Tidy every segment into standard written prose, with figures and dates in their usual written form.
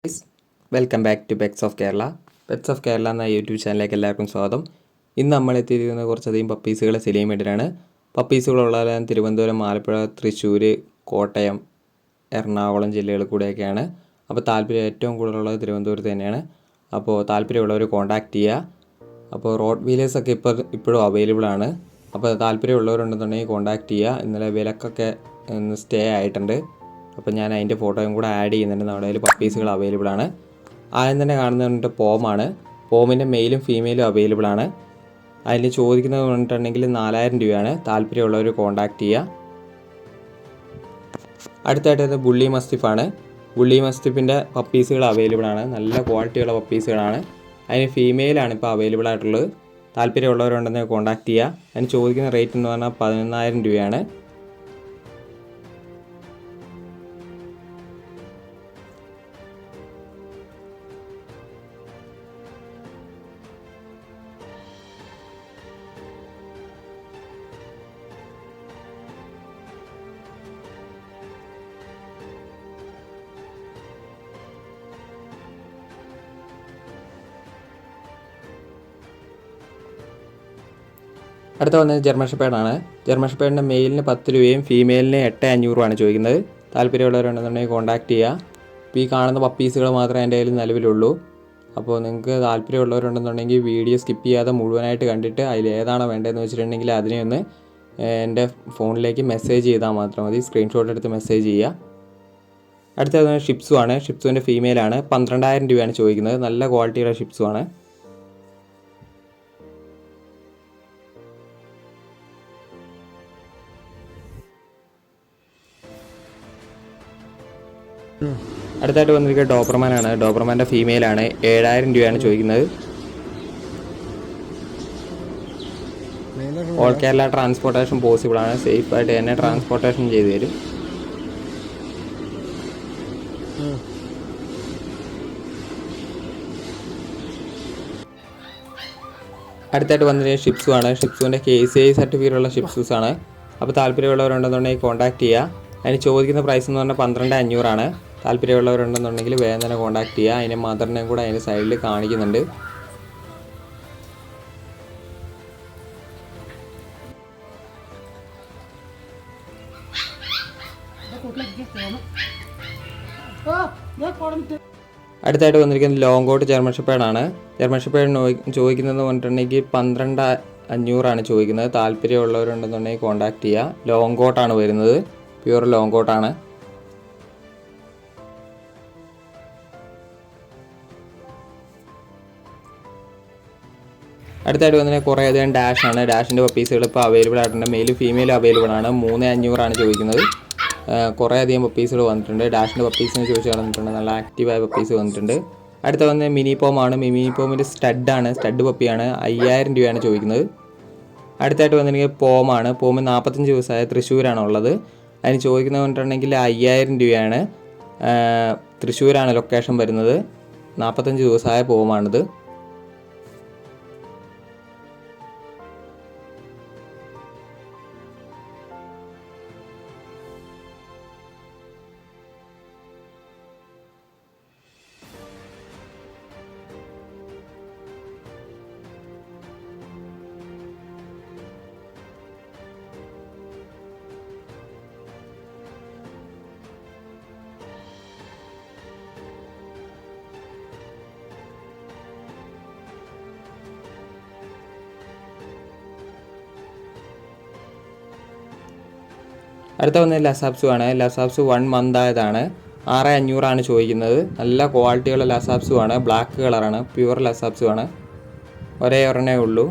Guys, welcome back to pets of Kerala. Pets of Kerala എന്ന YouTube ചാനലിലേക്ക് എല്ലാവർക്കും സ്വാഗതം. ഇന്ന് നമ്മൾ എത്തിയിരിക്കുന്ന കുറച്ചധികം പപ്പീസുകളെ സെയിൽ ചെയ്യാൻ വേണ്ടിയിട്ടാണ്. പപ്പീസുകളുള്ളതെല്ലാം തിരുവനന്തപുരം, ആലപ്പുഴ, തൃശ്ശൂർ, കോട്ടയം, എറണാകുളം ജില്ലകളിൽ കൂടെയൊക്കെയാണ്. അപ്പോൾ താല്പര്യം ഏറ്റവും കൂടുതലുള്ളത് തിരുവനന്തപുരത്ത് തന്നെയാണ്. അപ്പോൾ താല്പര്യമുള്ളവർ കോൺടാക്റ്റ് ചെയ്യുക. അപ്പോൾ റോഡ് വീലേഴ്സൊക്കെ ഇപ്പോഴും അവൈലബിൾ ആണ്. അപ്പോൾ താല്പര്യമുള്ളവരുണ്ടെന്നുണ്ടെങ്കിൽ കോൺടാക്റ്റ് ചെയ്യുക. ഇന്നലെ വിലക്കൊക്കെ സ്റ്റേ ആയിട്ടുണ്ട്. അപ്പോൾ ഞാൻ അതിൻ്റെ ഫോട്ടോയും കൂടെ ആഡ് ചെയ്യുന്നുണ്ട്. നമ്മുടെ കയ്യിൽ പപ്പീസുകൾ അവൈലബിൾ ആണ്. ആദ്യം തന്നെ കാണുന്നത് പോമാണ്. പോമിൻ്റെ മെയിലും ഫീമെയിലും അവൈലബിൾ ആണ്. അതിൽ ചോദിക്കുന്നത് പറഞ്ഞിട്ടുണ്ടെങ്കിൽ 4000 രൂപയാണ്. താല്പര്യമുള്ളവർ കോൺടാക്റ്റ് ചെയ്യുക. അടുത്തായിട്ട് ബുള്ളി മസ്തിഫാണ്. ബുള്ളി മസ്തിഫിൻ്റെ പപ്പീസുകൾ അവൈലബിൾ ആണ്. നല്ല ക്വാളിറ്റിയുള്ള പപ്പീസുകളാണ്. അതിന് ഫീമെയിലാണ് ഇപ്പോൾ അവൈലബിൾ ആയിട്ടുള്ളത്. താല്പര്യമുള്ളവരുണ്ടെന്ന് കോൺടാക്റ്റ് ചെയ്യുക. അതിന് ചോദിക്കുന്ന റേറ്റ് എന്ന് പറഞ്ഞാൽ 11000 രൂപയാണ്. അടുത്ത വന്നത് ജർമ്മൻ ഷെപ്പേർഡാണ്. ജർമ്മൻ ഷെപ്പേർഡിൻ്റെ മെയിലിന് 10 രൂപയും ഫീമെയിലിന് 8500 ചോദിക്കുന്നത്. താല്പര്യമുള്ളവരുണ്ടെന്നുണ്ടെങ്കിൽ കോൺടാക്റ്റ് ചെയ്യുക. ഇപ്പോൾ ഈ കാണുന്ന പപ്പീസുകൾ മാത്രമേ എൻ്റെ കയ്യിൽ നിലവിലുള്ളൂ. അപ്പോൾ നിങ്ങൾക്ക് താല്പര്യമുള്ളവരുണ്ടെന്നുണ്ടെങ്കിൽ വീഡിയോ സ്കിപ്പ് ചെയ്യാതെ മുഴുവനായിട്ട് കണ്ടിട്ട് അതിൽ ഏതാണോ വേണ്ടതെന്ന് വെച്ചിട്ടുണ്ടെങ്കിൽ അതിനെ ഒന്ന് എൻ്റെ ഫോണിലേക്ക് മെസ്സേജ് ചെയ്താൽ മാത്രം മതി. സ്ക്രീൻഷോട്ട് എടുത്ത് മെസ്സേജ് ചെയ്യുക. അടുത്തത് ഷിപ്സു ആണ്. ഷിപ്സുവിൻ്റെ ഫീമെയിലാണ്. 12000 രൂപയാണ് ചോദിക്കുന്നത്. നല്ല ക്വാളിറ്റിയുള്ള ഷിപ്സു ആണ്. അടുത്തായിട്ട് വന്നിരിക്കുന്നത് ഡോബർമാനാണ്. ഡോബർമാൻ്റെ ഫീമെയിലാണ്. 7000 രൂപയാണ് ചോദിക്കുന്നത്. ഓൾ കേരള ട്രാൻസ്പോർട്ടേഷൻ പോസിബിൾ ആണ്. സേഫായിട്ട് തന്നെ ട്രാൻസ്പോർട്ടേഷൻ ചെയ്തു തരും. അടുത്തായിട്ട് വന്നിരിക്കുന്നത് ഷിപ്സു ആണ്. ഷിപ്സുവിൻ്റെ KCI സർട്ടിഫിക്കറ്റ് ഉള്ള ഷിപ്സൂസ് ആണ്. അപ്പോൾ താല്പര്യമുള്ളവരുണ്ടെന്നുണ്ടെങ്കിൽ കോൺടാക്റ്റ് ചെയ്യുക. അതിന് ചോദിക്കുന്ന പ്രൈസ് എന്ന് പറഞ്ഞാൽ 12500 താല്പര്യമുള്ളവരുണ്ടെന്നുണ്ടെങ്കിൽ വേഗം തന്നെ കോൺടാക്റ്റ് ചെയ്യുക. അതിൻ്റെ മദറിനെയും കൂടെ അതിൻ്റെ സൈഡിൽ കാണിക്കുന്നുണ്ട്. അടുത്തായിട്ട് വന്നിരിക്കുന്നത് ലോങ് കോട്ട് ജർമ്മൻ ഷെപ്പേർഡാണ്. ജർമ്മൻ ഷെപ്പേർഡ് ചോദിക്കുന്നത് പറഞ്ഞിട്ടുണ്ടെങ്കിൽ 12500 ചോദിക്കുന്നത്. താല്പര്യമുള്ളവരുണ്ടെന്നുണ്ടെങ്കിൽ കോൺടാക്റ്റ് ചെയ്യുക. ലോങ് കോട്ടാണ് വരുന്നത്. പ്യൂർ ലോങ് കോട്ടാണ്. അടുത്തായിട്ട് വന്നിട്ട് കുറേ അധികം ഡാഷാണ്. ഡാഷിൻ്റെ പപ്പീസുകൾ ഇപ്പോൾ അവൈലബിൾ ആയിട്ടുണ്ട്. മെയിലും ഫീമെയിലും അവൈലബിൾ ആണ്. 3500 ചോദിക്കുന്നത്. കുറേ അധികം പപ്പീസുകൾ വന്നിട്ടുണ്ട്. ഡാഷിൻ്റെ പപ്പീസിനെ ചോദിച്ച് കളഞ്ഞിട്ടുണ്ട്. നല്ല ആക്റ്റീവായ പപ്പീസ് വന്നിട്ടുണ്ട്. അടുത്ത വന്ന് മിനി പോമാണ്. മിനി പോമിൻ്റെ സ്റ്റഡാണ്. സ്റ്റഡ് പപ്പിയാണ്. 5000 രൂപയാണ് ചോദിക്കുന്നത്. അടുത്തായിട്ട് വന്നിട്ടുണ്ടെങ്കിൽ പോമാണ്. പോമ് 45 ദിവസമായ തൃശ്ശൂരാണ് ഉള്ളത്. അതിന് ചോദിക്കുന്നത് പറഞ്ഞിട്ടുണ്ടെങ്കിൽ 5000 രൂപയാണ്. തൃശ്ശൂരാണ് ലൊക്കേഷൻ വരുന്നത്. 45 ദിവസമായ പോമാണിത്. അടുത്ത വന്നത് ലസാപ്സു ആണ്. ലസാപ്സു 1 month ആയതാണ്. 6500 ചോദിക്കുന്നത്. നല്ല ക്വാളിറ്റിയുള്ള ലസാപ്സു ആണ്. ബ്ലാക്ക് കളറാണ്. പ്യുവർ ലസാപ്സു ആണ്. ഒരേ ഒരെണ്ണേ ഉള്ളൂ.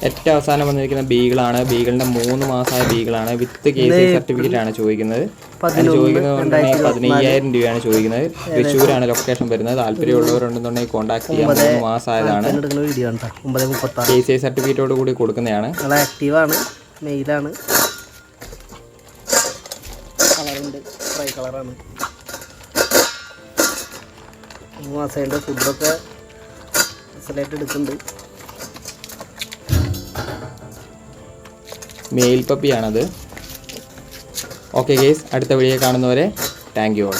ഏറ്റവും അവസാനം വന്നിരിക്കുന്ന ബീഗിളാണ്. ബീഗിളിൻ്റെ 3 മാസമായ ബീഗിളാണ്. വിത്ത് KCI സർട്ടിഫിക്കറ്റ് ആണ് ചോദിക്കുന്നത്. ചോദിക്കുന്നത് 15000 രൂപയാണ് ചോദിക്കുന്നത്. തൃശ്ശൂരാണ് ലൊക്കേഷൻ വരുന്നത്. താല്പര്യമുള്ളവരുണ്ടെന്നുണ്ടെങ്കിൽ കോൺടാക്ട് ചെയ്യാം. 3 മാസമായതാണ്. KCI സർട്ടിഫിക്കറ്റോട് കൂടി കൊടുക്കുന്നതാണ്. ആക്റ്റീവാണ്. മെയിലാണ്. കളറുണ്ട്. ട്രൈ കളറാണ്. 3 മാസമായിട്ട് ഫുഡൊക്കെ സെലക്ട് എടുക്കുന്നുണ്ട്. മെയിൽ പപ്പിയാണത്. ഓക്കെ ഗേസ്, അടുത്ത വീഡിയോ കാണുന്നവരെ താങ്ക് യു ഓൾ.